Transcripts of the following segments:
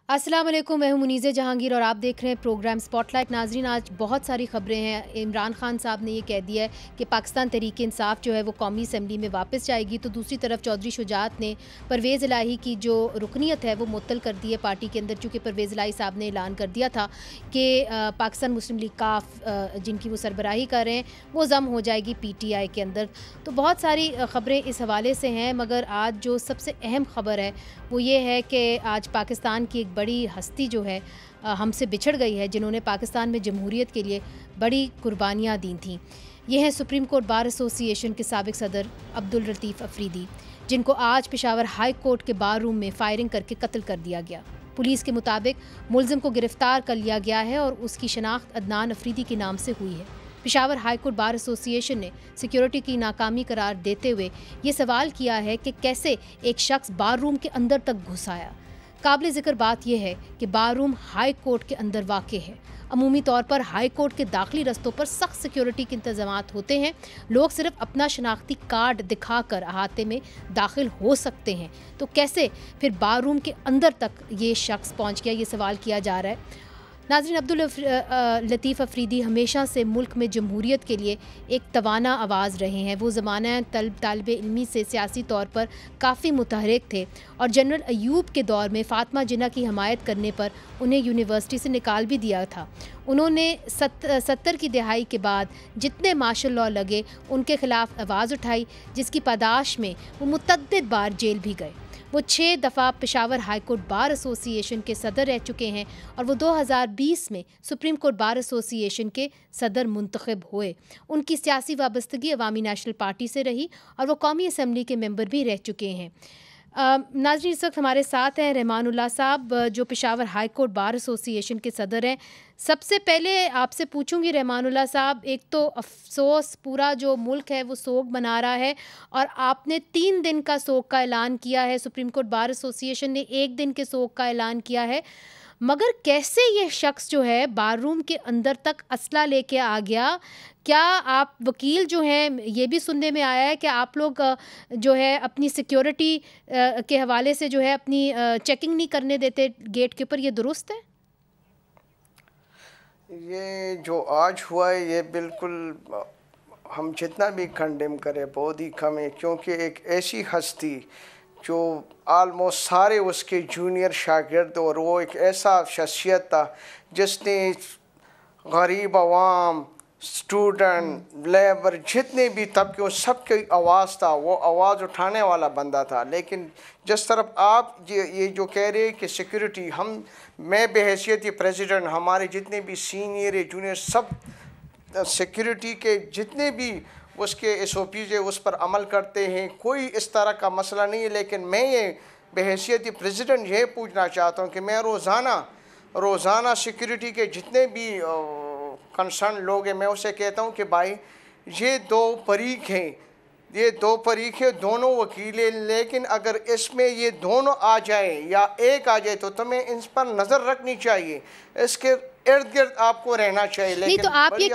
अस्सलाम वालेकुम, मैं हूं मुनीज़े जहांगीर और आप देख रहे हैं प्रोग्राम स्पॉटलाइट। नाजरीन, आज बहुत सारी खबरें हैं। इमरान खान साहब ने ये कह दिया है कि पाकिस्तान तहरीक इंसाफ जो है वो कौमी असम्बली में वापस जाएगी, तो दूसरी तरफ चौधरी शुजात ने परवेज़ इलाही की जो रुकनीत है वो मुअत्तल कर दी है पार्टी के अंदर, चूँकि परवेज़ इलाही साहब ने ऐलान कर दिया था कि पाकिस्तान मुस्लिम लीग काफ जिनकी वो सरबराही कर रहे हैं वो ज़म हो जाएगी PTI के अंदर। तो बहुत सारी ख़बरें इस हवाले से हैं, मगर आज जो सबसे अहम ख़बर है वो ये है कि आज पाकिस्तान की एक बड़ी हस्ती जो है हमसे बिछड़ गई है, जिन्होंने पाकिस्तान में जमहूरियत के लिए बड़ी कुर्बानियाँ दी थीं। ये हैं सुप्रीम कोर्ट बार एसोसिएशन के साबिक़ सदर अब्दुल लतीफ़ अफरीदी, जिनको आज पेशावर हाई कोर्ट के बार रूम में फायरिंग करके कत्ल कर दिया गया। पुलिस के मुताबिक मुलजिम को गिरफ्तार कर लिया गया है और उसकी शनाख्त अदनान अफरीदी के नाम से हुई है। Peshawar high court bar association ने सिक्योरिटी की नाकामी करार देते हुए ये सवाल किया है कि कैसे एक शख्स बार रूम के अंदर तक घुस आया। काबिल ज़िक्र बात यह है कि बार रूम हाई कोर्ट के अंदर वाक़ है। अमूमी तौर पर हाई कोर्ट के दाखिली रस्तों पर सख्त सिक्योरिटी के इंतजामात होते हैं। लोग सिर्फ अपना शनाख्ती कार्ड दिखाकर अहाते में दाखिल हो सकते हैं, तो कैसे फिर बार रूम के अंदर तक ये शख्स पहुंच गया, ये सवाल किया जा रहा है। नाज़रीन, अब्दुल लतीफ़ अफरीदी हमेशा से मुल्क में जमहूरियत के लिए एक तवाना आवाज़ रहे हैं। वो ज़माना तालिब इल्मी से सियासी तौर पर काफ़ी मुतहरिक थे और जनरल अयूब के दौर में फ़ातिमा जिन्ना की हमायत करने पर उन्हें यूनिवर्सिटी से निकाल भी दिया था। उन्होंने 70 की दहाई के बाद जितने मार्शल लॉ लगे उनके ख़िलाफ़ आवाज़ उठाई, जिसकी पादाश में वो मुतअद्दिद बार जेल भी गए। वो 6 दफ़ा Peshawar high court bar association के सदर रह चुके हैं और वो 2020 में सुप्रीम कोर्ट बार एसोसिएशन के सदर मुंतखब हुए। उनकी सियासी वाबस्तगी अवामी नेशनल पार्टी से रही और वो कौमी असम्बली के मेंबर भी रह चुके हैं। नाज़रीन, इस वक्त हमारे साथ हैं रहमानुल्लाह साहब, जो Peshawar high court bar association के सदर हैं। सबसे पहले आपसे पूछूंगी रहमानुल्लाह साहब, एक तो अफसोस पूरा जो मुल्क है वो सोग मना रहा है और आपने 3 दिन का सोग का ऐलान किया है, सुप्रीम कोर्ट बार एसोसिएशन ने 1 दिन के सोग का ऐलान किया है, मगर कैसे ये शख्स जो है बार रूम के अंदर तक असला लेके आ गया? क्या आप वकील जो हैं, ये भी सुनने में आया है कि आप लोग जो है अपनी सिक्योरिटी के हवाले से जो है अपनी चेकिंग नहीं करने देते गेट के ऊपर, ये दुरुस्त है? ये जो आज हुआ है ये बिल्कुल हम जितना भी कंडेम करें बहुत ही कम है, क्योंकि एक ऐसी हस्ती जो आलमोस्ट सारे उसके जूनियर शागिर्द और वो एक ऐसा शख्सियत था जिसने गरीब आवाम, स्टूडेंट, लेबर, जितने भी तबके उन सब की आवाज़ था, वो आवाज़ उठाने वाला बंदा था। लेकिन जिस तरफ आप ये जो कह रहे हैं कि सिक्योरिटी, मैं बहैसियत प्रेसिडेंट, हमारे जितने भी सीनियर जूनियर सब सिक्योरिटी के जितने भी उसके SOPs है उस पर अमल करते हैं, कोई इस तरह का मसला नहीं है। लेकिन मैं ये बहैसियत प्रेसिडेंट ये पूछना चाहता हूँ कि मैं रोज़ाना सिक्योरिटी के जितने भी कंसर्न लोग हैं, मैं उसे कहता हूँ कि भाई ये 2 फरीक हैं, ये 2 फरीक है, दोनों वकील हैं, लेकिन अगर इसमें ये दोनों आ जाए या एक आ जाए तो तुम्हें इन पर नज़र रखनी चाहिए, इसके इर्द गिर्द आपको रहना चाहिए। लेकिन नहीं, तो आप ये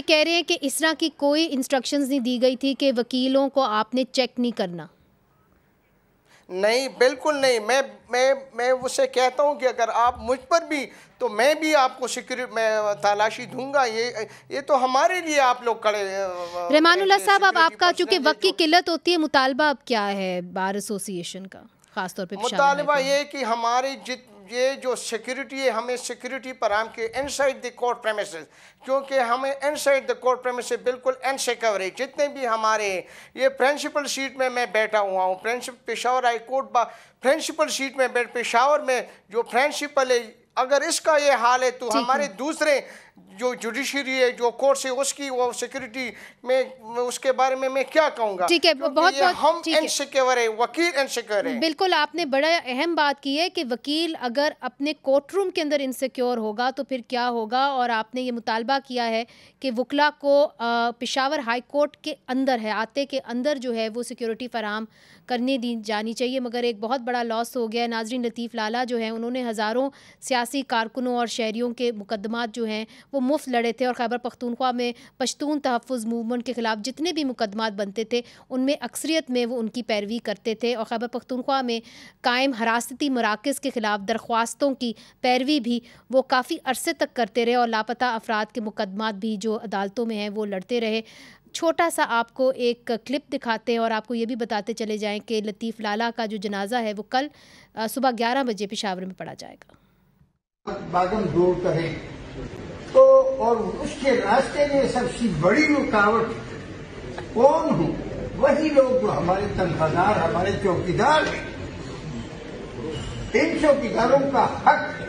कह रहे हैं कि इस तरह की कोई इंस्ट्रक्शंस नहीं दी गई थी कि वकीलों को आपने चेक नहीं करना? नहीं, बिल्कुल नहीं। मैं उसे कहता हूँ कि अगर आप मुझ पर भी, तो मैं भी आपको सिक्योरिटी मैं तलाशी दूंगा। ये तो हमारे लिए आप लोग खड़े। रहमानुल्लाह साहब, अब आपका चूँकि वक्त की किल्लत होती है, मुतालबा अब क्या है बार एसोसिएशन का? खासतौर पे मुतालबा ये कि हमारी ये जो सिक्योरिटी है, हमें सिक्योरिटी फराहम के इनसाइड द कोर्ट प्रेमिसेस, क्योंकि हमें इनसाइड द कोर्ट प्रेमिसेस बिल्कुल अनसिक्योर है। जितने भी हमारे ये प्रिंसिपल सीट में मैं बैठा हुआ हूँ, Peshawar high court principal seat में पेशावर में जो प्रिंसिपल है, अगर इसका ये हाल है तो हमारे दूसरे जो जुडिशरी है, जो कोर्ट है, उसकी वो सिक्योरिटी में उसके बारे में मैं क्या कहूँगा? ठीक है, बहुत हम इनसिक्योर है, वकील इनसिक्योर है। बिल्कुल, आपने बड़ा अहम बात की है कि वकील अगर अपने कोर्ट रूम के अंदर इनसिक्योर होगा तो फिर क्या होगा, और आपने ये मुतालबा किया है कि वकला को पेशावर हाई कोर्ट के अंदर है आते के अंदर जो है वो सिक्योरिटी फराहम करने दी जानी चाहिए। मगर एक बहुत बड़ा लॉस हो गया। नाजरीन, लतीफ़ लाला जो हैं उन्होंने हज़ारों सियासी कारकुनों और शहरियों के मुकदमात जो हैं वो मुफ्त लड़े थे और खैबर पख्तूनख्वा में पश्तून तहफ़्फ़ुज़ मूवमेंट के ख़िलाफ़ जितने भी मुकदमात बनते थे उनमें अक्सरियत में वो उनकी पैरवी करते थे और खैबर पख्तूनख्वा में कायम हरासती मराकज़ के ख़िलाफ़ दरख्वास्तों की पैरवी भी वो काफ़ी अरसे तक करते रहे और लापता अफराद के मुकदमात भी जो अदालतों में हैं वो लड़ते रहे। छोटा सा आपको एक क्लिप दिखाते हैं और आपको ये भी बताते चले जाएं कि लतीफ़ लाला का जो जनाजा है वो कल सुबह 11 बजे पेशावर में पढ़ा जाएगा। बागम दूर करें तो और उसके रास्ते में सबसे बड़ी रुकावट कौन हो? वही लोग जो हमारे तनख्वाहदार, हमारे चौकीदार हैं। इन चौकीदारों का हक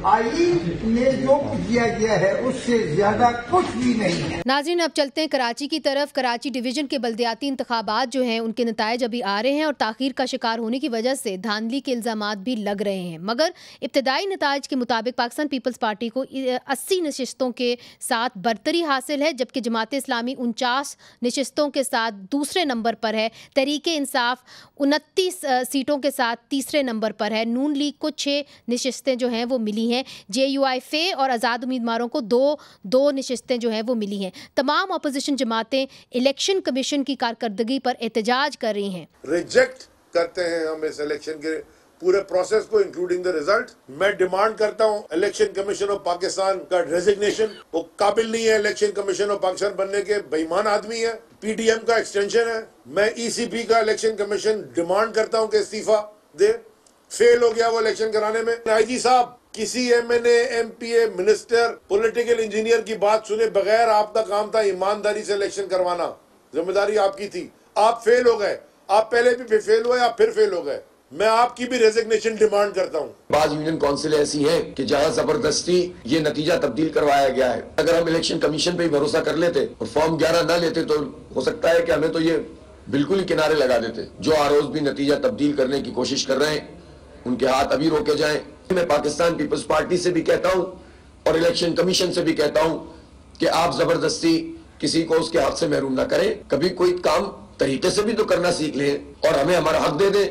आईन में जो दिया गया है उससे ज्यादा कुछ भी नहीं है। नाज़रीन, अब चलते हैं कराची की तरफ। कराची डिवीजन के बल्दियाती इंतखाबात जो हैं उनके नतायज अभी आ रहे हैं और ताख़ीर का शिकार होने की वजह से धांधली के इल्ज़ामात भी लग रहे हैं, मगर इब्तदाई नतायज के मुताबिक पाकिस्तान पीपल्स पार्टी को 80 नशिस्तों के साथ बरतरी हासिल है, जबकि जमात इस्लामी 49 नशिस्तों के साथ दूसरे नंबर पर है। तहरीक इंसाफ 29 सीटों के साथ तीसरे नंबर पर है। नून लीग को 6 नशिस्तें जो हैं वो मिली हैं। JUIF और आज़ाद उम्मीदवारों को दो नशिस्तें जो हैं वो मिली हैं। तमाम अपोजिशन जमातें इलेक्शन कमीशन की कारकर्दगी पर एहतजाज कर रही हैं। रिजेक्ट करते हैं हम इस इलेक्शन के पूरे प्रोसेस को इंक्लूडिंग द रिजल्ट। मैं डिमांड करता हूं इलेक्शन कमीशन ऑफ पाकिस्तान का रेजिग्नेशन। वो काबिल नहीं है इलेक्शन कमीशन ऑफ पाकिस्तान बनने के, बेईमान आदमी है, PDM का एक्सटेंशन है। मैं ECP का इलेक्शन कमीशन डिमांड करता हूं कि इस्तीफा दे। फेल हो गया वो इलेक्शन कराने में। IG साहब, किसी MNA, MPA, minister, political engineer की बात सुने बगैर आपका काम था ईमानदारी से इलेक्शन करवाना। जिम्मेदारी आपकी थी, आप फेल हो गए। आप पहले भी फेल हुए, आप फिर फेल हो गए। मैं आपकी भी रेजिग्नेशन डिमांड करता हूँ। बाज़ यूनियन काउंसिल ऐसी है कि जहाँ जबरदस्ती ये नतीजा तब्दील करवाया गया है। अगर हम इलेक्शन कमीशन पे ही भरोसा कर लेते और फॉर्म 11 न लेते तो हो सकता है कि हमें तो ये बिल्कुल ही किनारे लगा देते। जो आरोज भी नतीजा तब्दील करने की कोशिश कर रहे हैं उनके हाथ अभी रोके जाएं। मैं पाकिस्तान पीपल्स पार्टी से भी कहता हूं और इलेक्शन कमीशन से भी कहता हूं कि आप जबरदस्ती किसी को उसके हक से महरूम ना करें। कभी कोई काम तरीके से भी तो करना सीख लें और हमें हमारा हक दे दें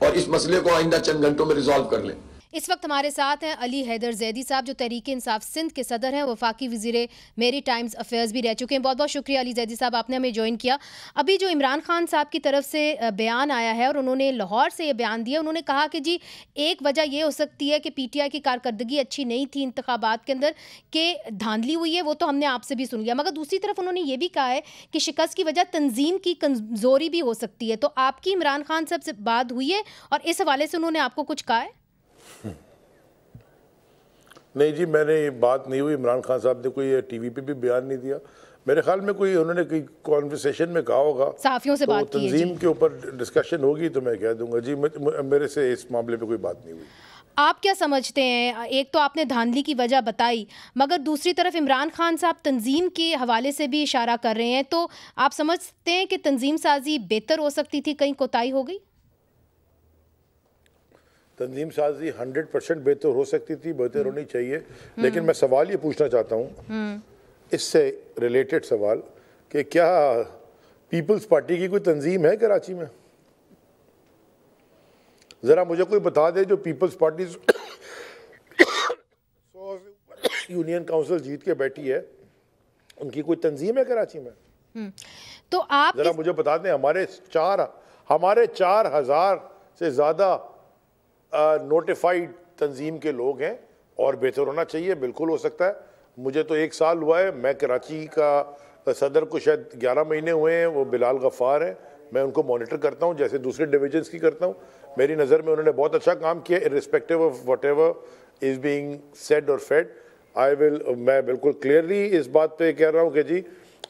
और इस मसले को आइंदा चंद घंटों में रिजॉल्व कर लें। इस वक्त हमारे साथ हैं अली हैदर जैदी साहब, जो तहरीक इंसाफ सिंध के सदर हैं, वफाकी वज़ीर मेरी टाइम्स अफेयर्स भी रह चुके हैं। बहुत बहुत शुक्रिया अली जैदी साहब, आपने हमें ज्वाइन किया। अभी जो इमरान खान साहब की तरफ से बयान आया है और उन्होंने लाहौर से ये बयान दिया, उन्होंने कहा कि जी एक वजह ये हो सकती है कि PTI की कारकर्दगी अच्छी नहीं थी इंतखाबात के अंदर, कि धांधली हुई है, वो तो हमने आपसे भी सुन लिया, मगर दूसरी तरफ उन्होंने ये भी कहा है कि शिकस्त की वजह तंजीम की कमज़ोरी भी हो सकती है। तो आपकी इमरान खान साहब से बात हुई है और इस हवाले से उन्होंने आपको कुछ कहा है? नहीं जी, मैंने ये बात नहीं हुई। इमरान खान साहब ने कोई TV पे भी बयान नहीं दिया। मेरे ख्याल में कोई उन्होंने कोई कॉन्वर्सेशन में कहा होगा, साफियों से तो बात की है। तंजीम के ऊपर डिस्कशन होगी तो मैं कह दूंगा। जी मेरे से इस मामले पे कोई बात नहीं हुई। आप क्या समझते हैं? एक तो आपने धांधली की वजह बताई, मगर दूसरी तरफ इमरान खान साहब तंजीम के हवाले से भी इशारा कर रहे हैं, तो आप समझते हैं कि तंजीम साजी बेहतर हो सकती थी, कहीं कोताही हो गई? तंजीम साजी 100% बेहतर हो सकती थी, बेहतर होनी चाहिए। लेकिन मैं सवाल ये पूछना चाहता हूँ, इससे रिलेटेड सवाल, कि क्या पीपल्स पार्टी की कोई तंजीम है कराची में? ज़रा मुझे कोई बता दे जो पीपल्स पार्टी 100 यूनियन काउंसिल जीत के बैठी है, उनकी कोई तंजीम है कराची में? तो आप ज़रा मुझे बता दें। हमारे 4000 से ज़्यादा नोटिफाइड तंजीम के लोग हैं और बेहतर होना चाहिए। बिल्कुल हो सकता है। मुझे तो 1 साल हुआ है, मैं कराची का सदर को शायद 11 महीने हुए हैं। वो बिलाल गफ़ार हैं, मैं उनको मॉनिटर करता हूं जैसे दूसरे डिविजन्स की करता हूं। मेरी नज़र में उन्होंने बहुत अच्छा काम किया, irrespective of whatever is being said और फेड। मैं बिल्कुल क्लियरली इस बात पे कह रहा हूँ कि जी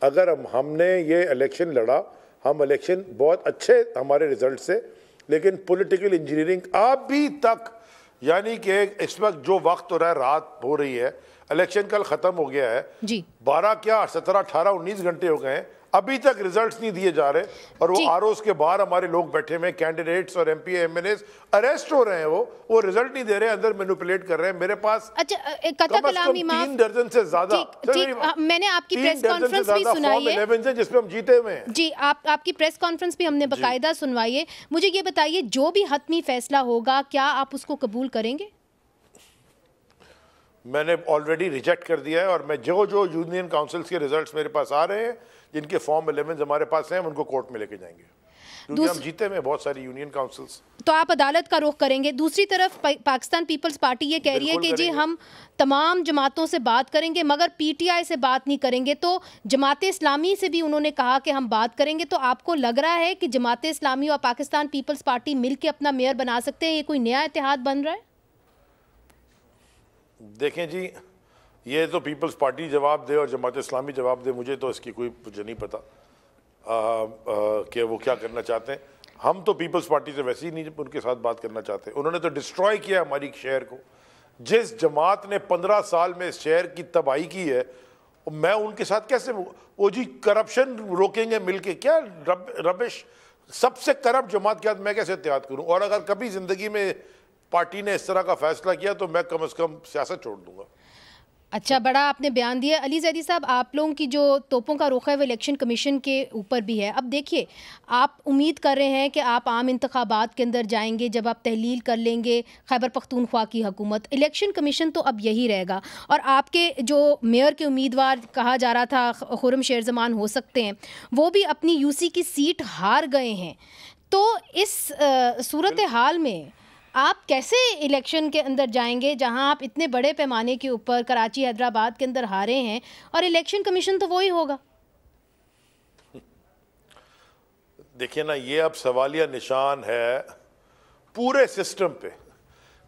अगर हमने ये इलेक्शन लड़ा, हम इलेक्शन बहुत अच्छे हमारे रिजल्ट से, लेकिन पॉलिटिकल इंजीनियरिंग अभी तक, यानी कि इस वक्त जो वक्त हो रहा है, रात हो रही है, इलेक्शन कल खत्म हो गया है जी, 12 क्या 17 18 19 घंटे हो गए हैं, अभी तक रिजल्ट्स नहीं दिए जा रहे और वो आरओस के बाहर हमारे लोग बैठे हुए, कैंडिडेट्स और MPA MNAs अरेस्ट हो रहे हैं। वो रिजल्ट नहीं दे रहे, अंदर मैनिपुलेट कर रहे हैं। मेरे पास अच्छा कम से कम 3 दर्जन से ज्यादा, मैंने आपकी प्रेस कॉन्फ्रेंस भी सुनाई है 11 से जिसपे हम जीते हुए हैं जी। आपकी प्रेस कॉन्फ्रेंस भी हमने बाकायदा सुनवाई है। मुझे ये बताइए, जो भी हतमी फैसला होगा क्या आप उसको कबूल करेंगे? मैंने ऑलरेडी रिजेक्ट कर दिया है, और मैं जो जो यूनियन काउंसिल्स के रिजल्ट्स मेरे पास आ रहे हैं, जिनके फॉर्म 11 हमारे पास हैं, उनको कोर्ट में लेके जाएंगे, क्योंकि हम जीते में बहुत सारी यूनियन काउंसिल्स। तो आप अदालत का रुख करेंगे। दूसरी तरफ पाकिस्तान पीपल्स पार्टी ये कह रही है कि जी हम तमाम जमातों से बात करेंगे मगर पीटीआई से बात नहीं करेंगे। तो जमात इस्लामी से भी उन्होंने कहा कि हम बात करेंगे। तो आपको लग रहा है कि जमात इस्लामी और पाकिस्तान पीपल्स पार्टी मिलकर अपना मेयर बना सकते हैं? ये कोई नया इत्तेहाद बन रहा है? देखें जी, ये तो पीपल्स पार्टी जवाब दे और जमात इस्लामी जवाब दे, मुझे तो इसकी मुझे नहीं पता कि वो क्या करना चाहते हैं। हम तो पीपल्स पार्टी से वैसे ही नहीं उनके साथ बात करना चाहते। उन्होंने तो डिस्ट्रॉय किया हमारी शहर को। जिस जमात ने 15 साल में इस शहर की तबाही की है, मैं उनके साथ कैसे, वो जी करप्शन रोकेंगे मिलके, क्या रबिश। सबसे करप्ट जमात के साथ मैं कैसे इत्तेहाद करूं? और अगर कभी जिंदगी में पार्टी ने इस तरह का फैसला किया तो मैं कम से कम सियासत छोड़ दूंगा। अच्छा, बड़ा आपने बयान दिया। अली जैदी साहब, आप लोगों की जो तोपों का रुख है वो इलेक्शन कमीशन के ऊपर भी है। अब देखिए, आप उम्मीद कर रहे हैं कि आप आम इंतखाबात के अंदर जाएंगे, जब आप तहलील कर लेंगे खैबर पख्तूनख्वा की हुकूमत, इलेक्शन कमीशन तो अब यही रहेगा। और आपके जो मेयर के उम्मीदवार कहा जा रहा था खुर्रम शेर जमान हो सकते हैं, वो भी अपनी यूसी की सीट हार गए हैं। तो इस सूरत हाल में आप कैसे इलेक्शन के अंदर जाएंगे जहां आप इतने बड़े पैमाने के ऊपर कराची हैदराबाद के अंदर हारे हैं और इलेक्शन कमीशन तो वही होगा? देखिए ना, ये अब सवालिया निशान है पूरे सिस्टम पे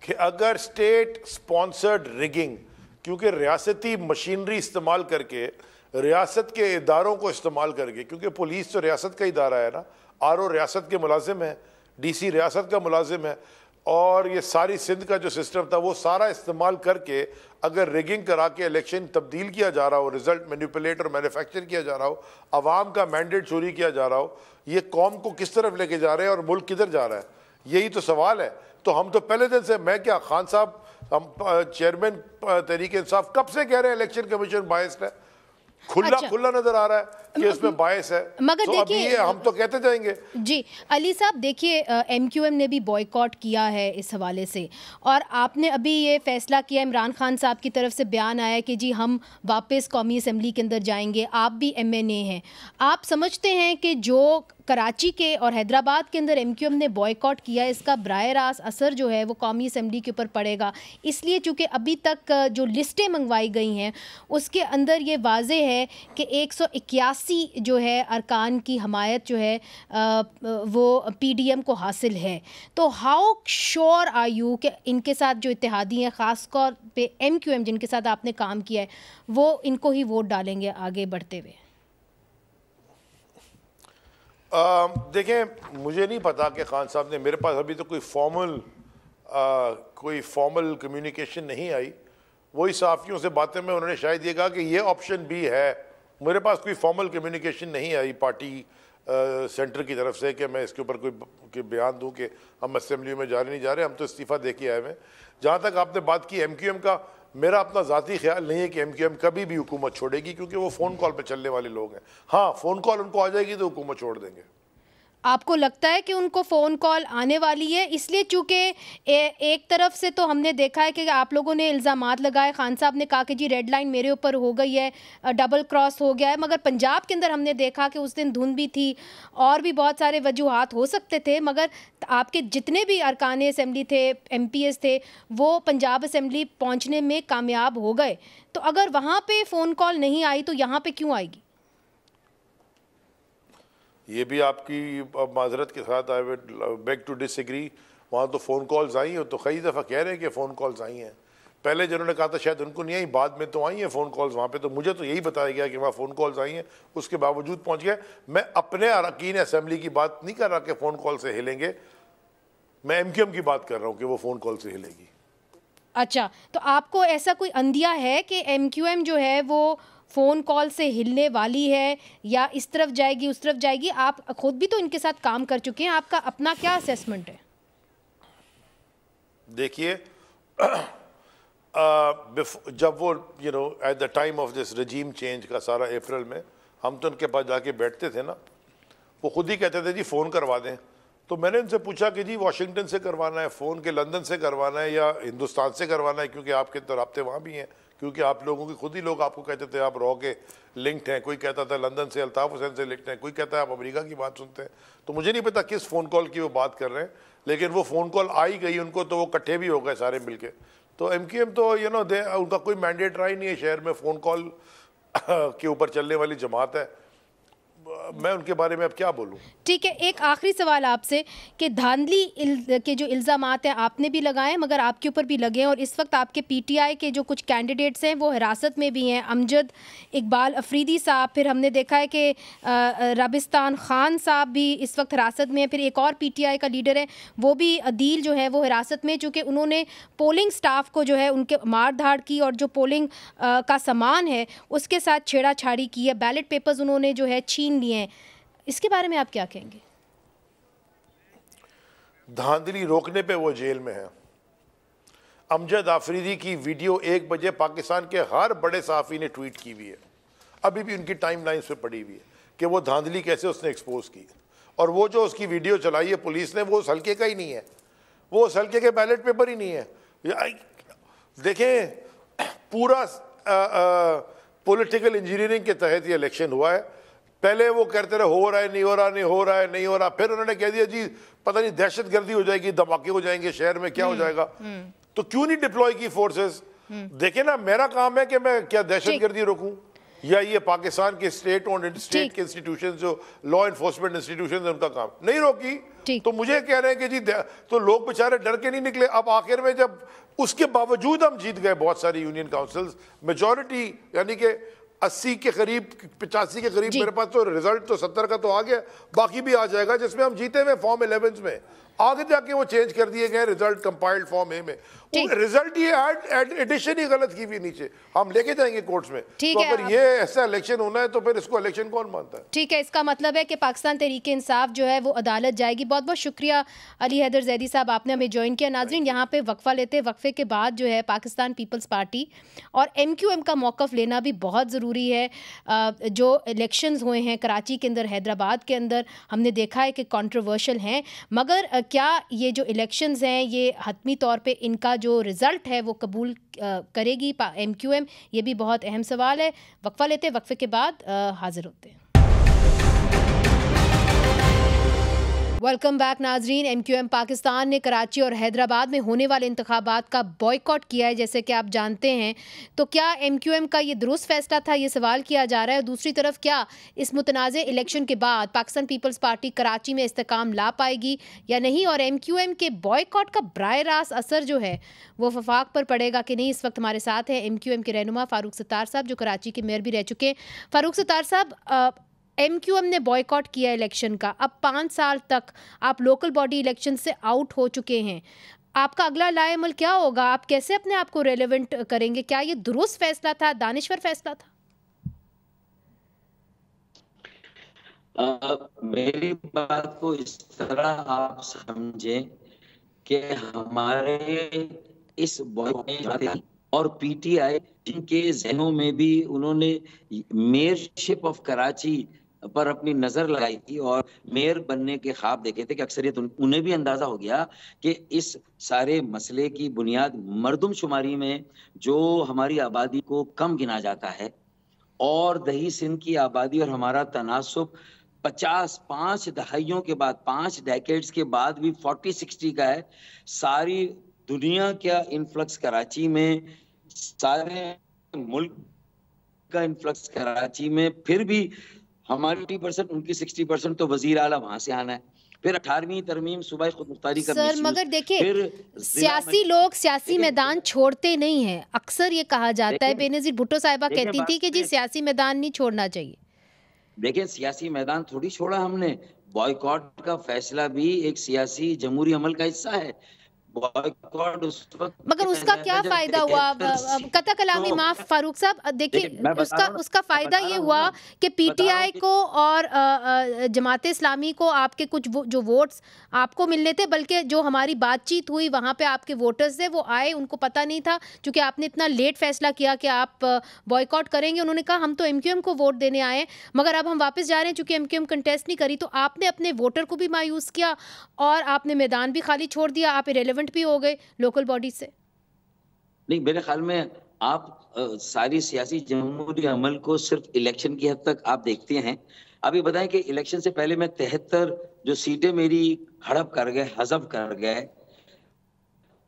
कि अगर स्टेट स्पॉन्सर्ड रिगिंग, क्योंकि रियासती मशीनरी इस्तेमाल करके, रियासत के इदारों को इस्तेमाल करके, क्योंकि पुलिस तो रियासत का इदारा है ना, आरओ रियासत के मुलाजिम है, डीसी रियासत का मुलाजिम है, और ये सारी सिंध का जो सिस्टम था वो सारा इस्तेमाल करके अगर रिगिंग करा के इलेक्शन तब्दील किया जा रहा हो, रिजल्ट मैनिपुलेट और मैन्युफैक्चर किया जा रहा हो, आवाम का मैंडेट चोरी किया जा रहा हो, ये कौम को किस तरफ लेके जा रहे हैं और मुल्क किधर जा रहा है, यही तो सवाल है। तो हम तो पहले दिन से, मैं क्या, खान साहब हम चेयरमैन तहरीक इंसाफ कब से कह रहे हैं इलेक्शन कमीशन बायस्ड है, खुला नजर आ रहा है कि इसमें बायस है। मगर तो देखिए, हम तो कहते जाएंगे। जी अली साहब, देखिए एमक्यूएम ने भी बॉयकॉट किया है इस हवाले से, और आपने अभी ये फैसला किया, इमरान खान साहब की तरफ से बयान आया कि जी हम वापस कौमी असम्बली के अंदर जाएंगे, आप भी एमएनए हैं। आप समझते हैं कि जो कराची के और हैदराबाद के अंदर एमक्यूएम ने बॉयकॉट किया, इसका बराह रास्त असर जो है वो कौमी असम्बली के ऊपर पड़ेगा? इसलिए चूँकि अभी तक जो लिस्टें मंगवाई गई हैं उसके अंदर ये वाज़े है कि 181 जो है अरकान की हमायत जो है वो पीडीएम को हासिल है। तो हाउ श्योर आर यू कि इनके साथ जो इत्तेहादी हैं, ख़ास तौर पे एमक्यूएम जिनके साथ आपने काम किया है, वो इनको ही वोट डालेंगे आगे बढ़ते हुए? देखें, मुझे नहीं पता कि खान साहब ने, मेरे पास अभी तो कोई फॉर्मल कम्युनिकेशन नहीं आई। वही सहाफ़ियों से बातें में उन्होंने शायद ये कहा कि ये ऑप्शन भी है। मेरे पास कोई फॉर्मल कम्युनिकेशन नहीं आई पार्टी सेंटर की तरफ से कि मैं इसके ऊपर कोई बयान दूं कि हम असेंबली में जा रहे नहीं जा रहे, हम तो इस्तीफ़ा दे के आए हैं। जहाँ तक आपने बात की एमक्यूएम का, मेरा अपना ज़ाती ख्याल नहीं है कि एमक्यूएम कभी भी हुकूमत छोड़ेगी, क्योंकि वो फ़ोन कॉल पे चलने वाले लोग हैं। हाँ, फ़ोन कॉल उनको आ जाएगी तो हुकूमत छोड़ देंगे। आपको लगता है कि उनको फ़ोन कॉल आने वाली है? इसलिए चूँकि एक तरफ से तो हमने देखा है कि आप लोगों ने इल्ज़ामात लगाए, खान साहब ने कहा कि जी रेड लाइन मेरे ऊपर हो गई है, डबल क्रॉस हो गया है, मगर पंजाब के अंदर हमने देखा कि उस दिन धुंध भी थी और भी बहुत सारे वजूहात हो सकते थे, मगर आपके जितने भी अरकान असम्बली थे, MPs थे, वो पंजाब असम्बली पहुँचने में कामयाब हो गए। तो अगर वहाँ पर फ़ोन कॉल नहीं आई तो यहाँ पर क्यों आएगी? ये भी आपकी माजरत के साथ I would beg to disagree. वहाँ तो फ़ोन कॉल्स आई हैं, तो कई दफ़ा कह रहे हैं कि फ़ोन कॉल्स आई हैं। पहले जिन्होंने कहा था शायद उनको नहीं आई, बाद में तो आई हैं फ़ोन कॉल्स वहाँ पे। तो मुझे तो यही बताया गया कि वहाँ फ़ोन कॉल्स आई हैं, उसके बावजूद पहुँच गए। मैं अपने अरकान असम्बली की बात नहीं कर रहा कि फ़ोन कॉल से हिलेंगे, मैं एमक्यूएम की बात कर रहा हूँ कि वो फ़ोन कॉल से हिलेगी। अच्छा, तो आपको ऐसा कोई अंदिया है कि एमक्यूएम जो है वो फ़ोन कॉल से हिलने वाली है या इस तरफ जाएगी उस तरफ जाएगी? आप खुद भी तो इनके साथ काम कर चुके हैं, आपका अपना क्या असेसमेंट है? देखिए, जब वो at the time of this रजीम change का सारा अप्रैल में, हम तो उनके पास जाके बैठते थे ना, वो खुद ही कहते थे जी फ़ोन करवा दें, तो मैंने उनसे पूछा कि जी वाशिंगटन से करवाना है, फ़ोन के लंदन से करवाना है या हिंदुस्तान से करवाना है, क्योंकि आपके तो राब्ते वहाँ भी हैं, क्योंकि आप लोगों के खुद ही लोग आपको कहते थे आप रॉ के लिंक्ड हैं, कोई कहता था लंदन से अल्ताफ़ हुसैन से लिंक्ड हैं, कोई कहता है आप अमेरिका की बात सुनते हैं। तो मुझे नहीं पता किस फ़ोन कॉल की वो बात कर रहे हैं, लेकिन वो फ़ोन कॉल आई गई उनको, तो वो इकट्ठे भी हो गए सारे मिल के। तो MQM तो उनका कोई मैंडेट रहा ही नहीं है शहर में, फ़ोन कॉल के ऊपर चलने वाली जमात है। मैं उनके बारे में अब क्या बोलूं। ठीक है, एक आखिरी सवाल आपसे कि धांधली के जो इल्ज़ामात हैं आपने भी लगाए मगर आपके ऊपर भी लगे हैं, और इस वक्त आपके PTI के जो कुछ कैंडिडेट्स हैं वो हिरासत में भी हैं, अमजद इकबाल अफरीदी साहब, फिर हमने देखा है कि रबिस्तान खान साहब भी इस वक्त हिरासत में हैं, फिर एक और PTI का लीडर है वो भी अदील जो है वो हिरासत में, चूँकि उन्होंने पोलिंग स्टाफ को जो है उनके मार धाड़ की और जो पोलिंग का सामान है उसके साथ छेड़ाछाड़ी की है, बैलेट पेपर्स उन्होंने जो है छीन लिए हैं। इसके बारे में आप क्या कहेंगे? धांधली रोकने पे वो जेल में है। अमजद आफरीदी की वीडियो 1 बजे पाकिस्तान के हर बड़े सहाफ़ी ने ट्वीट की हुई है, अभी भी उनकी टाइमलाइंस पे पड़ी हुई है कि वो धांधली कैसे उसने एक्सपोज की। और वो जो उसकी वीडियो चलाई है पुलिस ने, वो उस हल्के का ही नहीं है, वो उस हल्के के बैलेट पेपर ही नहीं है। देखें, पूरा पॉलिटिकल इंजीनियरिंग के तहत ये इलेक्शन हुआ है। पहले वो कहते रहे हो रहा है, नहीं हो रहा, नहीं हो रहा है, नहीं हो रहा, फिर उन्होंने कह दिया जी पता नहीं दहशतगर्दी हो जाएगी, धमाके हो जाएंगे शहर में, क्या हो जाएगा। तो क्यों नहीं डिप्लॉय की फोर्सेस? देखे ना, मेरा काम है कि मैं क्या दहशतगर्दी रोकूं, या ये पाकिस्तान के स्टेट के इंस्टीट्यूशन जो लॉ एनफोर्समेंट इंस्टीट्यूशन है उनका काम नहीं रोकी। तो मुझे कह रहे हैं कि जी तो लोग बेचारे डर के नहीं निकले। अब आखिर में जब उसके बावजूद हम जीत गए बहुत सारी यूनियन काउंसिल्स, मेजॉरिटी यानी कि 80 के करीब, 85 के करीब, मेरे पास तो रिजल्ट तो 70 का तो आ गया, बाकी भी आ जाएगा, जिसमें हम जीते हुए फॉर्म 11 में। आगे जाके वो चेंज कर दिए गए रिजल्ट कंपाइल्ड फॉर्म ए में। रिजल्ट ये एडिशन ही गलत की हुई नीचे, हम लेके जाएंगे कोर्ट्स में। तो अगर ये ऐसा इलेक्शन होना है तो फिर इसको इलेक्शन कौन मानता है? ठीक है, इसका मतलब है कि पाकिस्तान तहरीक इंसाफ जो है वो अदालत जाएगी। बहुत बहुत शुक्रिया अली हैदर जैदी साहब, आपने हमें ज्वाइन किया। नाजरीन, यहाँ पे वक्फा लेते, वक्फे के बाद जो है पाकिस्तान पीपल्स पार्टी और MQM का मौक़िफ़ लेना भी बहुत ज़रूरी है। जो इलेक्शंस हुए हैं कराची के अंदर, हैदराबाद के अंदर, हमने देखा है कि कंट्रोवर्शियल हैं, मगर क्या ये जो इलेक्शंस हैं ये हतमी तौर पे इनका जो रिज़ल्ट है वो कबूल करेगी MQM? ये भी बहुत अहम सवाल है। वक्फा लेते, वक्फे के बाद हाजिर होते हैं। वेलकम बैक नाजरीन। MQM पाकिस्तान ने कराची और हैदराबाद में होने वाले इंतखाबात का बॉयकॉट किया है, जैसे कि आप जानते हैं। तो क्या MQM का ये दुरुस्त फैसला था, ये सवाल किया जा रहा है। दूसरी तरफ क्या इस मुतनाज़े इलेक्शन के बाद पाकिस्तान पीपल्स पार्टी कराची में इस्तेकाम ला पाएगी या नहीं, और MQM के बॉयकॉट का बराह रास्त असर जो है वो वफाक पर पड़ेगा कि नहीं? इस वक्त हमारे साथ हैं MQM के रहनुमा फ़ारूक सत्तार साहब, जो कराची के मेयर भी रह चुके हैं। फ़ारूक सत्तार साहब, MQM ने बॉयकॉट किया इलेक्शन का, अब 5 साल तक आप लोकल बॉडी इलेक्शन से आउट हो चुके हैं, आपका अगला लाएमल क्या होगा? आप कैसे अपने आप को रेलेवेंट करेंगे? क्या ये दुरुस्त फैसला था, दानिश्वर फैसला था? मेरी बात को इस तरह आप समझें कि हमारे इस बॉयकॉट और PTI जिनके जहनों में भी उन्होंने मेयरशिप ऑफ कराची पर अपनी नजर लगाई थी और मेयर बनने के ख्वाब देखे थे, कि अक्सरियत उन्हें भी अंदाजा हो गया कि इस सारे मसले की बुनियाद मर्दमशुमारी में जो हमारी आबादी को कम गिना जाता है, और दही सिंध की आबादी और हमारा तनासुब 5 दहाइयों के बाद, 5 डेकेड्स के बाद भी 40-60 का है। सारी दुनिया का इन्फ्लक्स कराची में, सारे मुल्क का इन्फ्लक्स कराची में, फिर भी हमारी 40%, उनकी 60%, तो वजीर आला वहां से आना है। फिर 18वीं तरमीम सूबाई खुद मुख्तारी का सर, मगर देखिए सियासी लोग सियासी मैदान छोड़ते नहीं हैं। अक्सर ये कहा जाता है, बेनज़ीर भुट्टो साहिबा कहती थी कि जी सियासी मैदान नहीं छोड़ना चाहिए। देखिए, सियासी मैदान थोड़ी छोड़ा हमने, बॉयकॉट का फैसला भी एक सियासी जमहूरी अमल का हिस्सा है। बॉयकॉट उस वक्त मगर उसका क्या फायदा हुआ? कता कलामी माफ फारूक साहब, देखिए उसका फायदा ये हुआ कि पीटीआई को और जमात इस्लामी को आपके कुछ जो वोट्स आपको मिलने थे, बल्कि जो हमारी बातचीत हुई वहाँ पे आपके वोटर्स थे वो आए, उनको पता नहीं था क्योंकि आपने इतना लेट फैसला किया कि आप बॉयकॉट करेंगे। उन्होंने कहा हम तो एमक्यूएम को वोट देने आए हैं, मगर अब हम वापस जा रहे हैं चूंकि एमक्यूएम कंटेस्ट नहीं करी। तो आपने अपने वोटर को भी मायूस किया और आपने मैदान भी खाली छोड़ दिया, आप इरेलेवेंट भी हो गए लोकल बॉडी से। नहीं, मेरे ख्याल में आप सारी सियासी जमहूरी अमल को सिर्फ इलेक्शन की हद तक आप देखते हैं। अभी बताएं कि इलेक्शन से पहले मैं 73 जो सीटें मेरी हड़प कर गए, हजफ कर गए,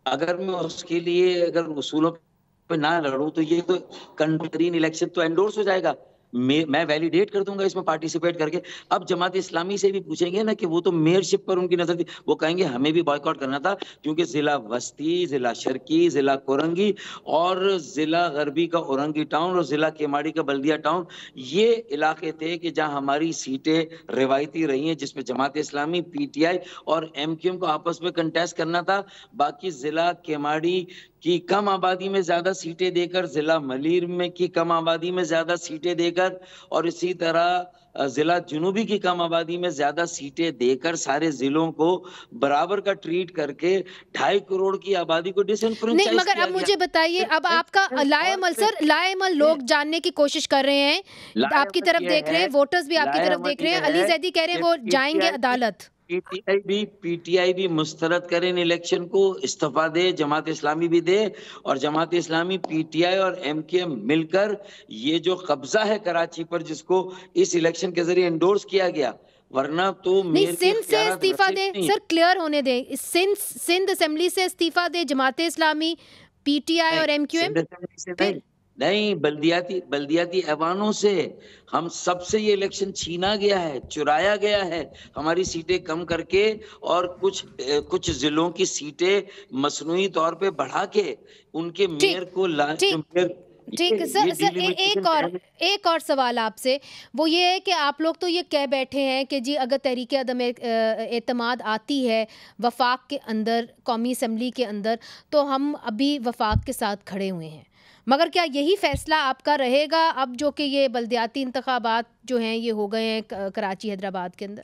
अगर मैं उसके लिए अगर उसूलों पे ना लड़ूं तो ये तो कंट्रीन इलेक्शन तो एंडोर्स हो जाएगा, मैं वैलिडेट कर दूंगा इसमें पार्टिसिपेट करके। अब जमात इस्लामी से भी पूछेंगे ना कि वो तो मेयरशिप पर उनकी नजर थी, वो कहेंगे हमें भी बॉयकॉट करना था क्योंकि जिला वस्ती, जिला शर्की, जिला कोरंगी और जिला गरबी का औरंगी टाउन और जिला केमाड़ी का बल्दिया टाउन, ये इलाके थे कि जहां हमारी सीटें रिवायती रही हैं, जिसमें जमात इस्लामी, पीटीआई और एमक्यूएम को आपस में कंटेस्ट करना था। बाकी जिला केमाड़ी की कम आबादी में ज्यादा सीटें देकर, जिला मलीर में की कम आबादी में ज्यादा सीटें देकर और इसी तरह जिला जुनूबी की कम आबादी में ज्यादा सीटें देकर सारे जिलों को बराबर का ट्रीट करके 2.5 करोड़ की आबादी को डिसएनफ्रेंचाइज नहीं, मगर अब मुझे बताइए, अब आपका लाएमल सर, लाएमल लोग जानने की कोशिश कर रहे हैं, आपकी तरफ देख रहे हैं, वोटर्स भी आपकी तरफ देख रहे हैं। अली जैदी कह रहे हैं वो जाएंगे अदालत। पीटीआई भी मुस्तरद करें इलेक्शन को, इस्तीफा दे, जमात इस्लामी भी दे और जमात इस्लामी, पीटीआई और एमक्यूएम मिलकर ये जो कब्जा है कराची पर जिसको इस इलेक्शन के जरिए एंडोर्स किया गया, वरना तो नहीं, सिंध से इस्तीफा दे सर, क्लियर होने दे, सिंध असेंबली से इस्तीफा दे जमात इस्लामी, पीटीआई और एमक्यूएम नहीं, बल्दियाती ऐवानों से हम सबसे ये इलेक्शन छीना गया है, चुराया गया है, हमारी सीटें कम करके और कुछ जिलों की सीटें मसनूई तौर पे बढ़ा के उनके मेयर को ठीक है सर, एक और सवाल आपसे, वो ये है कि आप लोग तो ये कह बैठे हैं कि जी अगर तहरीक अदम एतमाद आती है वफाक के अंदर, कौमी असम्बली के अंदर, तो हम अभी वफाक के साथ खड़े हुए हैं, मगर क्या यही फैसला आपका रहेगा अब जो कि ये बल्दियाती इंतखाबात जो हैं ये हो गए हैं कराची हैदराबाद के अंदर?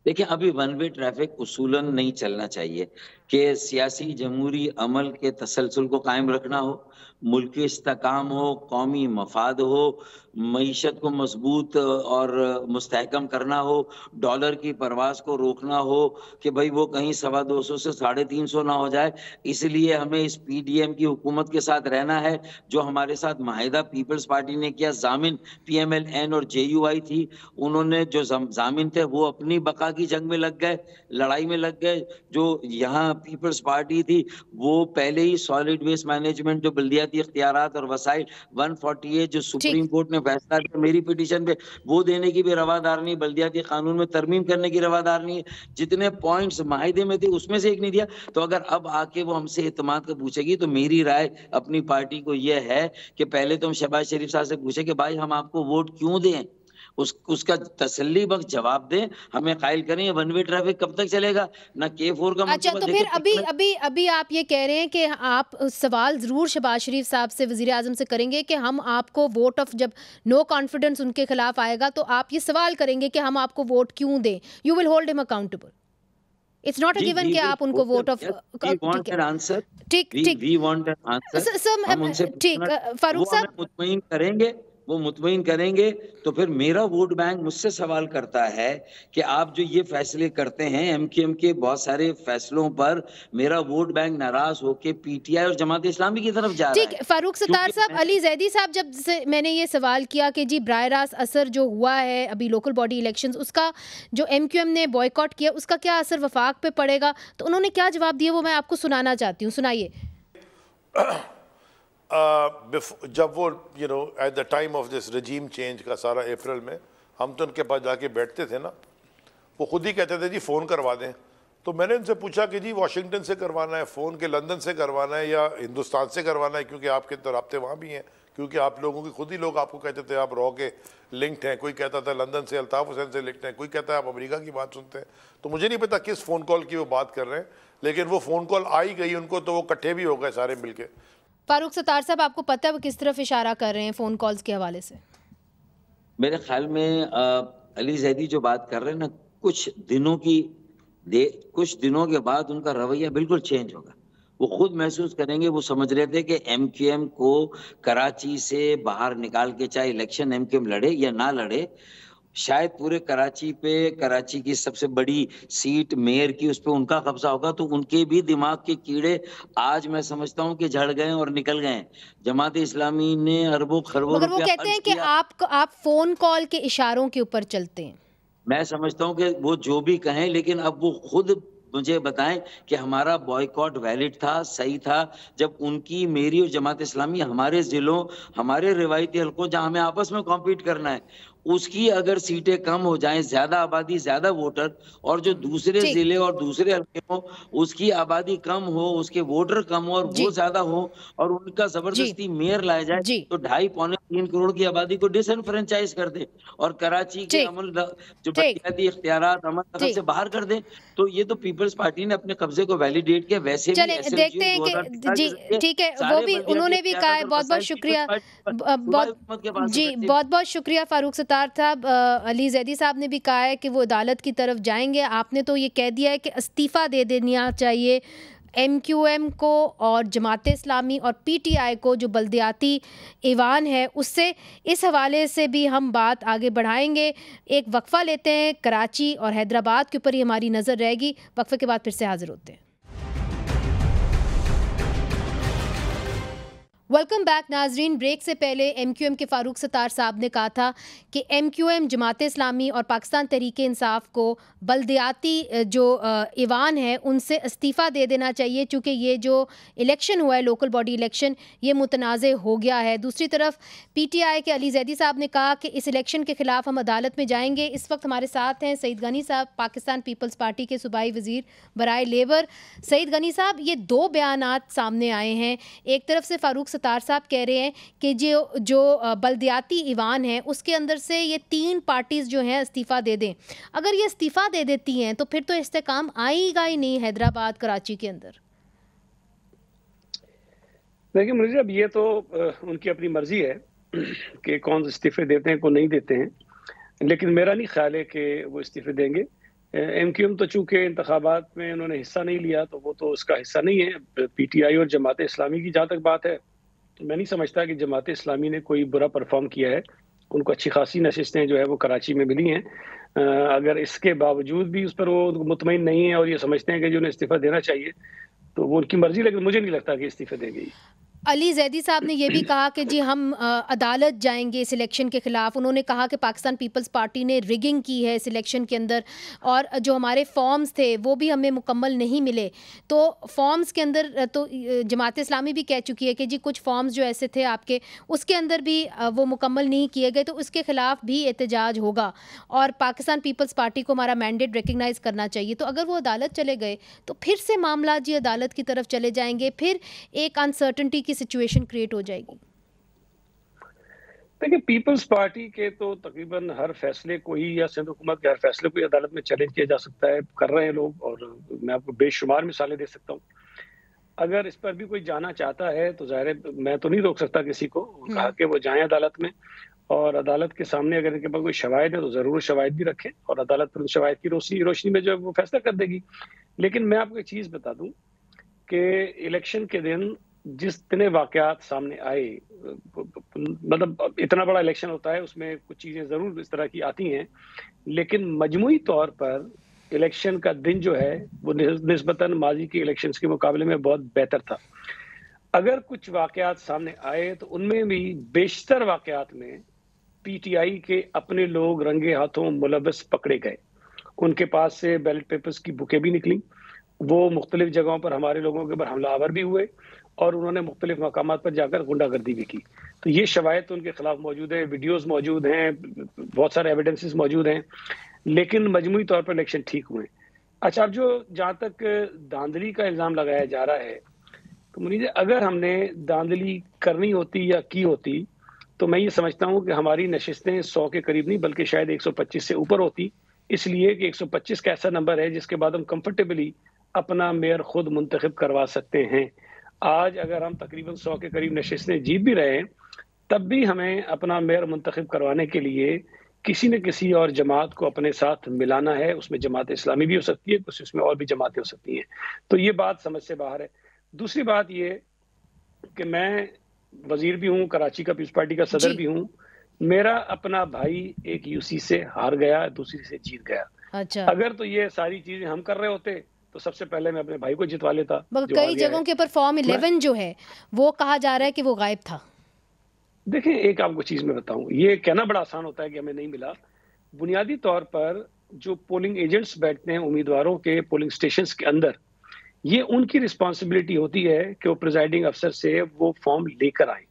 देखिए, अभी वन वे ट्रैफिक उसूलन नहीं चलना चाहिए कि सियासी जमहूरी अमल के तसलसल को कायम रखना हो, मुल्की इस्तेकाम हो, कौमी मफाद हो, मईशत को मजबूत और मुस्तहकम करना हो, डॉलर की परवास को रोकना हो कि भाई वो कहीं 250 से 350 ना हो जाए। इसलिए हमें इस पीडीएम की हुकूमत के साथ रहना है। जो हमारे साथ माहिदा पीपल्स पार्टी ने किया, जामिन पीएमएलएन और जेयूआई थी, उन्होंने जो जामिन थे वो अपनी बका की जंग में लग गए, लड़ाई में लग गए। जो यहाँ पीपल्स पार्टी थी वो पहले ही सॉलिड वेस्ट मैनेजमेंट जो बल्दियाती इख्तियारात और वसाइल 148 जो सुप्रीम कोर्ट ने फैसला किया मेरी पिटीशन पे, वो देने की भी रवादार नहीं, बल्दियाती कानून में तरमीम करने की रवादार नहीं है। जितने पॉइंट्स माहिदे में थे उसमें से एक नहीं दिया। तो अगर अब आके वो हमसे एतमाद का पूछेगी तो मेरी राय अपनी पार्टी को यह है कि पहले तो हम शहबाज शरीफ साहब से पूछे कि भाई हम आपको वोट क्यों दें, उसका तसल्ली बख्श जवाब दें, हमें कायल करें। वन वे ट्रैफिक कब तक चलेगा ना K4 का। अच्छा, तो फिर अभी आप ये कह रहे हैं कि आप सवाल जरूर शहबाज शरीफ साहब से, वजीर आजम से करेंगे कि हम आपको वोट ऑफ, जब नो कॉन्फिडेंस उनके खिलाफ आएगा तो आप ये सवाल करेंगे कि हम आपको वोट क्यों दें? You will hold him accountable, it's not a given कि आप उनको वोट ऑफ। ठीक, फारूक साहब मुतमईन करेंगे, वो मुतमईन करेंगे तो फिर मेरा वोट बैंक मुझसे सवाल करता है कि आप जो ये फैसले करते हैं एमक्यूएम के बहुत सारे फैसलों पर, मेरा वोट बैंक नाराज होकर पीटीआई और जमात इस्लामी की तरफ जा रहा है। ठीक, फारूक सत्तार साहब, अली जैदी साहब, जब से मैंने ये सवाल किया कि जी बराह रास्त असर जो हुआ है अभी लोकल बॉडी इलेक्शंस, उसका जो एमक्यूएम ने बॉयकॉट किया उसका क्या असर वफाक पे पड़ेगा, तो उन्होंने क्या जवाब दिया वो मैं आपको सुनाना चाहती हूँ, सुनाइए। जब वो at the time of this रजीम change का सारा अप्रैल में, हम तो उनके पास जाके बैठते थे ना, वो खुद ही कहते थे जी फ़ोन करवा दें। तो मैंने उनसे पूछा कि जी वाशिंगटन से करवाना है फ़ोन, के लंदन से करवाना है या हिंदुस्तान से करवाना है, क्योंकि आपके तो राब्ते वहाँ भी हैं क्योंकि आप लोगों की खुद ही लोग आपको कहते थे आप रॉ के लिंक्ड हैं, कोई कहता था लंदन से अल्ताफ हुसैन से लिंक्ड हैं, कोई कहता है आप अमेरिका की बात सुनते हैं। तो मुझे नहीं पता किस फ़ोन कॉल की वो बात कर रहे हैं, लेकिन वो फ़ोन कॉल आई गई उनको तो वो इकट्ठे भी हो गए सारे मिलके। फारूक सत्तार साहब, आपको पता है वो किस तरफ इशारा कर रहे हैं फ़ोन कॉल्स के हवाले से? मेरे ख्याल में अली जैदी जो बात कर रहे हैं ना, कुछ दिनों के बाद उनका रवैया बिल्कुल चेंज होगा। वो खुद महसूस करेंगे, वो समझ रहे थे कि एमक्यूएम को कराची से बाहर निकाल के चाहे इलेक्शन एमक्यूएम लड़े या ना लड़े, शायद पूरे कराची की सबसे बड़ी सीट मेयर की उस पर उनका कब्जा होगा। तो उनके भी दिमाग के कीड़े आज मैं समझता हूँ कि झड़ गए और निकल गए। जमात इस्लामी ने अरबों खरबों मगर वो कहते हैं कि आप फोन कॉल के इशारों के ऊपर चलते हैं। मैं समझता हूँ कि वो जो भी कहें, लेकिन अब वो खुद मुझे बताएं कि हमारा बॉयकॉट वैलिड था, सही था, जब उनकी, मेरी और जमात इस्लामी हमारे जिलों, हमारे रिवायती हलकों जहां हमें आपस में कॉम्पीट करना है, उसकी अगर सीटें कम हो जाएं, ज्यादा आबादी ज्यादा वोटर, और जो दूसरे जिले और दूसरे हल्के हो उसकी आबादी कम हो, उसके वोटर कम हो और वो ज्यादा हो और उनका जबरदस्ती मेयर लाया जाए, तो 2.5-3 करोड़ की आबादी को डिसएनफ्रेंचाइज कर दे और कराची के अमल जो बलदियाती इख्तियारात अमल दखल से बाहर कर दे। तो ये तो पीपल्स पार्टी ने अपने कब्जे को वैलिडेट किया। वैसे भी देखते हैं कि जी ठीक है, वो भी उन्होंने भी कहा है। बहुत बहुत शुक्रिया, बहुत बहुत शुक्रिया फारूक सत्तार साहब। अली जैदी साहब ने भी कहा है कि वो अदालत की तरफ जाएंगे। आपने तो ये कह दिया है कि इस्तीफ़ा दे देना चाहिए एमक्यूएम को और जमात इस्लामी और पीटीआई को, जो बल्दियाती ईवान है उससे। इस हवाले से भी हम बात आगे बढ़ाएंगे। एक वक्फा लेते हैं, कराची और हैदराबाद के ऊपर ही हमारी नज़र रहेगी। वक्फे के बाद फिर से हाजिर होते हैं। वेलकम बैक नाजरीन। ब्रेक से पहले एमक्यूएम के फारूक सत्तार साहब ने कहा था कि एमक्यूएम, जमात इस्लामी और पाकिस्तान तहरीक इंसाफ को बल्दियाती जो ईवान है उनसे इस्तीफ़ा दे देना चाहिए, चूँकि ये जो इलेक्शन हुआ है, लोकल बॉडी इलेक्शन, ये मुतनाज़ हो गया है। दूसरी तरफ पीटीआई के अली जैदी साहब ने कहा कि इस इलेक्शन के ख़िलाफ़ हम अदालत में जाएंगे। इस वक्त हमारे साथ हैं सईद गनी साहब, पाकिस्तान पीपल्स पार्टी के सूबाई वज़ीर बराए लेबर। सईद गनी साहब, ये दो बयानात सामने आए हैं। एक तरफ से फारूक सत्तार साहब कह रहे हैं कि जो बल्दियाती ईवान है उसके अंदर से ये 3 पार्टीज जो हैं इस्तीफ़ा दे दें। अगर ये इस्तीफ़ा दे देती हैं तो फिर तो इस्तेकाम आएगा ही नहीं हैदराबाद कराची के अंदर। देखिए मुझे, अब ये तो उनकी अपनी मर्जी है कि कौन इस्तीफे देते हैं, कौन नहीं देते हैं, लेकिन मेरा नहीं ख्याल है कि वो इस्तीफे देंगे। एमक्यूएम तो चूंकि इंतखाबात में उन्होंने हिस्सा नहीं लिया तो वो तो उसका हिस्सा नहीं है। पीटीआई और जमात इस्लामी की जहाँ तक बात है, मैं नहीं समझता कि जमात इस्लामी ने कोई बुरा परफॉर्म किया है। उनको अच्छी खासी नशिस्तें जो है वो कराची में मिली हैं। अगर इसके बावजूद भी उस पर वो मुतमईन नहीं है और ये समझते हैं कि जो उन्हें इस्तीफा देना चाहिए, तो वो उनकी मर्जी, लेकिन मुझे नहीं लगता कि इस्तीफे देंगे। अली जैदी साहब ने यह भी कहा कि जी हम अदालत जाएंगे इस इलेक्शन के ख़िलाफ़। उन्होंने कहा कि पाकिस्तान पीपल्स पार्टी ने रिगिंग की है इस इलेक्शन के अंदर और जो हमारे फॉर्म्स थे वो भी हमें मुकम्मल नहीं मिले। तो फॉर्म्स के अंदर तो जमात इस्लामी भी कह चुकी है कि जी कुछ फॉर्म्स जो ऐसे थे आपके, उसके अंदर भी वो मुकम्मल नहीं किए गए, तो उसके ख़िलाफ़ भी एहतजाज होगा और पाकिस्तान पीपल्स पार्टी को हमारा मैंडेट रिकग्नाइज़ करना चाहिए। तो अगर वो अदालत चले गए तो फिर से मामला जी अदालत की तरफ चले जाएंगे, फिर एक अनसर्टनिटी की सिचुएशन क्रिएट हो जाएगी। देखिए, पीपल्स पार्टी के तो तकरीबन हर फैसले को ही, या सिंध हुकूमत के हर फैसले को ही अदालत में चैलेंज किया जा सकता है, कर रहे हैं लोग, और मैं आपको बेशुमार मिसालें दे सकता हूँ। अगर इस पर भी कोई जाना चाहता है तो जाहिर है मैं तो नहीं रोक सकता किसी को, कहा कि वो जाएं अदालत में, और अदालत के सामने अगर इनके पास कोई शवाहिद है तो जरूर शवाहिद भी रखें और अदालत पर उन शवाहिद की रोशनी में जो है वो फैसला कर देगी। लेकिन मैं आपको एक चीज बता दूं कि इलेक्शन के दिन जितने वाकयात सामने आए, मतलब इतना बड़ा इलेक्शन होता है, उसमें कुछ चीजें जरूर इस तरह की आती हैं, लेकिन मजमूई तौर पर इलेक्शन का दिन जो है वो निस्बतन माजी के इलेक्शंस के मुकाबले में बहुत बेहतर था। अगर कुछ वाकयात सामने आए तो उनमें भी बेशतर वाकयात में पीटीआई के अपने लोग रंगे हाथों मुलव्वस पकड़े गए। उनके पास से बैलेट पेपर्स की बुकें भी निकली, वो मुख्तलिफ जगहों पर हमारे लोगों के ऊपर हमलावर भी हुए और उन्होंने मुख्तलिफ मकामात पर जाकर गुंडागर्दी भी की। तो ये शवाहिद तो उनके खिलाफ मौजूद है, वीडियोस मौजूद हैं, बहुत सारे एविडेंसेस मौजूद हैं, लेकिन मजमूई तौर पर इलेक्शन ठीक हुए। अच्छा, अब जो जहाँ तक धांधली का इल्ज़ाम लगाया जा रहा है, तो मुनीर जी, अगर हमने धांधली करनी होती या की होती तो मैं ये समझता हूँ कि हमारी नशिस्तें 100 के करीब नहीं बल्कि शायद 125 से ऊपर होती, इसलिए कि 125 का ऐसा नंबर है जिसके बाद हम कंफर्टेबली अपना मेयर खुद मुंतखब करवा सकते हैं। आज अगर हम तकरीबन 100 के करीब नशिस्तें जीत भी रहे हैं, तब भी हमें अपना मेयर मुंतखब करवाने के लिए किसी न किसी और जमात को अपने साथ मिलाना है। उसमें जमात इस्लामी भी हो सकती है, कुछ उसमें और भी जमातें हो सकती हैं। तो ये बात समझ से बाहर है। दूसरी बात ये कि मैं वजीर भी हूँ, कराची का पीपल्स पार्टी का सदर भी हूँ। मेरा अपना भाई एक यूसी से हार गया, दूसरी से जीत गया। अच्छा, अगर तो ये सारी चीजें हम कर रहे होते तो सबसे पहले मैं अपने भाई को जितवा लेता। मगर कई जगहों के ऊपर फॉर्म 11 जो है वो कहा जा रहा है कि वो गायब था। देखें, एक आपको चीज में बताऊं, ये कहना बड़ा आसान होता है कि हमें नहीं मिला। बुनियादी तौर पर जो पोलिंग एजेंट्स बैठते हैं उम्मीदवारों के पोलिंग स्टेशंस के अंदर, ये उनकी रिस्पॉन्सिबिलिटी होती है कि वो प्रिजाइडिंग अफसर से वो फॉर्म लेकर आए।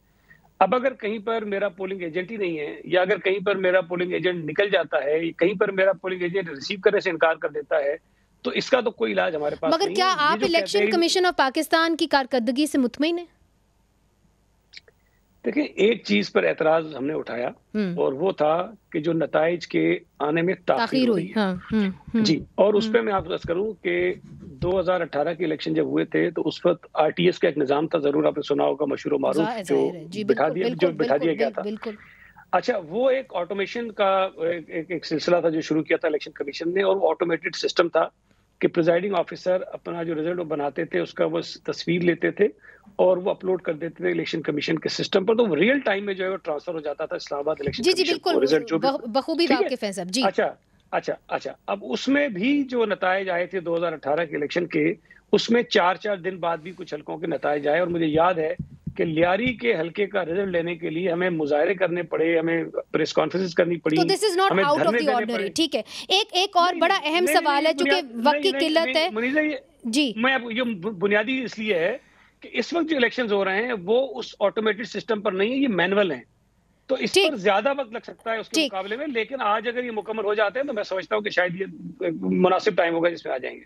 अब अगर कहीं पर मेरा पोलिंग एजेंट ही नहीं है, या अगर कहीं पर मेरा पोलिंग एजेंट निकल जाता है, कहीं पर मेरा पोलिंग एजेंट रिसीव करने से इनकार कर देता है, तो इसका तो कोई इलाज हमारे पास मगर नहीं क्या है। आप इलेक्शन कमीशन ऑफ पाकिस्तान की कारकर्दगी से मुतमईन हैं? देखिए, एक चीज पर एतराज हमने उठाया और वो था कि जो नताइज के आने में ताखीर हुई है। जी, और उस पर मैं आपको अर्ज करूं कि 2018 के इलेक्शन जब हुए थे तो उस वक्त आरटीएस का एक निजाम था, जरूर आपने सुना होगा, मशहूर मारूफ, जो बिठा दिया गया था। अच्छा, वो एक ऑटोमेशन का एक सिलसिला था जो शुरू किया था इलेक्शन कमीशन ने, और वो ऑटोमेटेड सिस्टम था कि प्रिजाइडिंग ऑफिसर अपना जो रिजल्ट वो बनाते थे उसका वो तस्वीर लेते थे और वो अपलोड कर देते थे इलेक्शन कमीशन के सिस्टम पर, तो रियल टाइम में जो है वो ट्रांसफर हो जाता था इस्लामाबाद इलेक्शन जी बिल्कुल, रिजल्ट जो बखूबी वाकिफ हैं सब। जी, अच्छा, अब उसमें भी जो नतायज आए थे 2018 के इलेक्शन के, उसमें 4 दिन बाद भी कुछ हलकों के नतायज आए, और मुझे याद है कि लियारी के हल्के का रिजल्ट लेने के लिए हमें मुजाहरे करने पड़े, हमें प्रेस कॉन्फ्रेंस करनी पड़ी। तो this is not out of the ordinary. ठीक है, एक और बड़ा अहम सवाल है, चूंकि वक्त की किल्लत है जी, मैं ये बुनियादी इसलिए है कि इस वक्त जो इलेक्शंस हो रहे हैं वो उस ऑटोमेटेड सिस्टम पर नहीं है, ये मैनुअल है, तो इस पर ज्यादा वक्त लग सकता है उसके मुकाबले में। लेकिन आज अगर ये मुकम्मल हो जाते हैं तो मैं समझता हूँ कि शायद ये मुनासिब टाइम होगा जिसमें आ जाएंगे।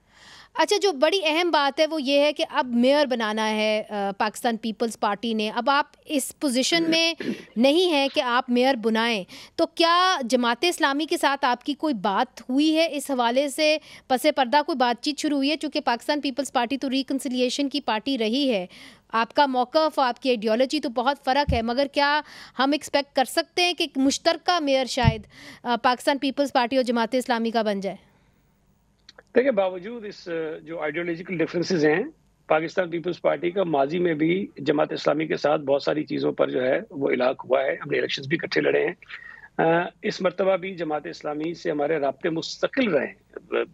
अच्छा, जो बड़ी अहम बात है वो ये है कि अब मेयर बनाना है पाकिस्तान पीपल्स पार्टी ने। अब आप इस पोजीशन में नहीं है कि आप मेयर बनाएं, तो क्या जमात इस्लामी के साथ आपकी कोई बात हुई है इस हवाले से? पसे पर्दा कोई बातचीत शुरू हुई है? चूँकि पाकिस्तान पीपल्स पार्टी तो रिकन्सिलिएशन की पार्टी रही है, आपका मौक़िफ़, आपकी आइडियोलॉजी तो बहुत फ़र्क है, मगर क्या हम एक्सपेक्ट कर सकते हैं कि मुश्तरका मेयर शायद पाकिस्तान पीपल्स पार्टी और जमात इस्लामी का बन जाए? देखिए, बावजूद इस जो आइडियोलॉजिकल डिफरेंसेस हैं, पाकिस्तान पीपल्स पार्टी का माजी में भी जमात इस्लामी के साथ बहुत सारी चीज़ों पर जो है वो इलाक हुआ है, हमने इलेक्शंस भी इकट्ठे लड़े हैं। इस मरतबा भी जमात इस्लामी से हमारे राब्ते मुस्तकिल रहे,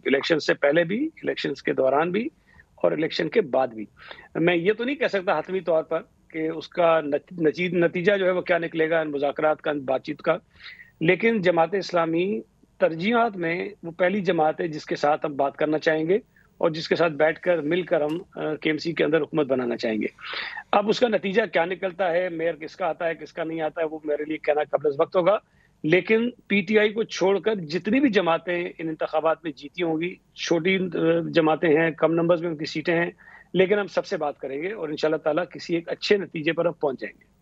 इलेक्शन से पहले भी, इलेक्शन के दौरान भी और इलेक्शन के बाद भी। मैं ये तो नहीं कह सकता हतमी तौर पर कि उसका नतीजा जो है वो क्या निकलेगा मुज़ाकरात का, बातचीत का, लेकिन जमात इस्लामी तरजीहात में वो पहली जमात है जिसके साथ हम बात करना चाहेंगे और जिसके साथ बैठकर मिलकर हम केएमसी के अंदर हुकूमत बनाना चाहेंगे। अब उसका नतीजा क्या निकलता है, मेयर किसका आता है किसका नहीं आता है, वो मेरे लिए कहना कब्ल वक्त होगा। लेकिन पीटीआई को छोड़कर जितनी भी जमातें इन इंतखाबात में जीती होंगी, छोटी जमातें हैं, कम नंबर्स में उनकी सीटें हैं, लेकिन हम सबसे बात करेंगे और इंशाल्लाह ताला किसी एक अच्छे नतीजे पर हम पहुंच जाएंगे।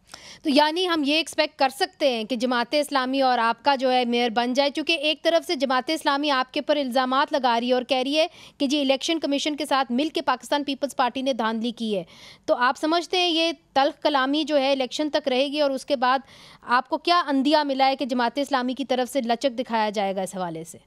तो यानी हम ये एक्सपेक्ट कर सकते हैं कि जमात इस्लामी और आपका जो है मेयर बन जाए, क्योंकि एक तरफ से जमात इस्लामी आपके पर इल्ज़ामात लगा रही है और कह रही है कि जी इलेक्शन कमीशन के साथ मिल के पाकिस्तान पीपल्स पार्टी ने धांधली की है, तो आप समझते हैं ये तल्ख कलामी जो है इलेक्शन तक रहेगी और उसके बाद आपको क्या अंदिया मिला है कि जमात इस्लामी की तरफ से लचक दिखाया जाएगा इस हवाले से?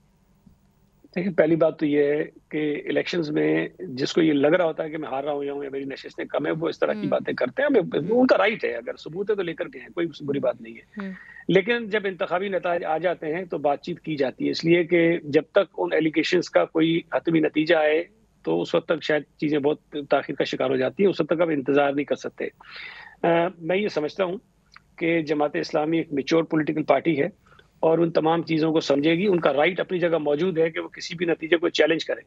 देखिए, पहली बात तो ये है कि इलेक्शंस में जिसको ये लग रहा होता है कि मैं हार रहा हूँ या मेरी नशिस्तें कम है, वो इस तरह की बातें करते हैं, उनका राइट है, अगर सबूत है तो लेकर के हैं, कोई बुरी बात नहीं है। लेकिन जब इंतखाबी नतीजे आ जाते हैं तो बातचीत की जाती है, इसलिए कि जब तक उन एलिगेशंस का कोई हतमी नतीजा आए तो उस वक्त तक शायद चीज़ें बहुत ताखीर का शिकार हो जाती है, उस वक्त तक आप इंतजार नहीं कर सकते। मैं ये समझता हूँ कि जमात इस्लामी एक मैच्योर पॉलिटिकल पार्टी है और उन तमाम चीज़ों को समझेगी, उनका राइट अपनी जगह मौजूद है कि वो किसी भी नतीजे को चैलेंज करें,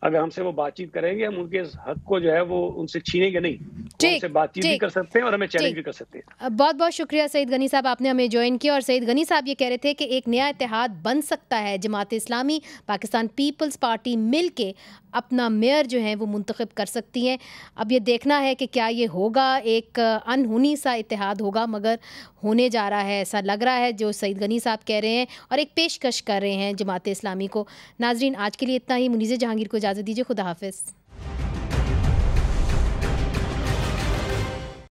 अगर हमसे वो बातचीत करेंगे, हम उनके हक को जो है वो उनसे छीनेंगे नहीं, वो हमसे बातचीत भी कर सकते हैं और हमें चैलेंज भी कर सकते हैं। बहुत बहुत शुक्रिया सईद गनी साहब, आपने हमें ज्वाइन किया। और सईद गनी साहब ये कह रहे थे कि एक नया इत्तेहाद बन सकता है, जमात इस्लामी, पाकिस्तान पीपल्स पार्टी मिल के अपना मेयर जो है वो मुंतखब कर सकती हैं। अब ये देखना है कि क्या ये होगा, एक अनहोनी सा इत्तेहाद होगा, मगर होने जा रहा है, ऐसा लग रहा है जो सईद गनी साहब कह रहे हैं और एक पेशकश कर रहे हैं जमात इस्लामी को। नाजरीन, आज के लिए इतना ही। मुनीज़ जहांगीर को इजाज़त दीजिए। खुदा हाफिज़।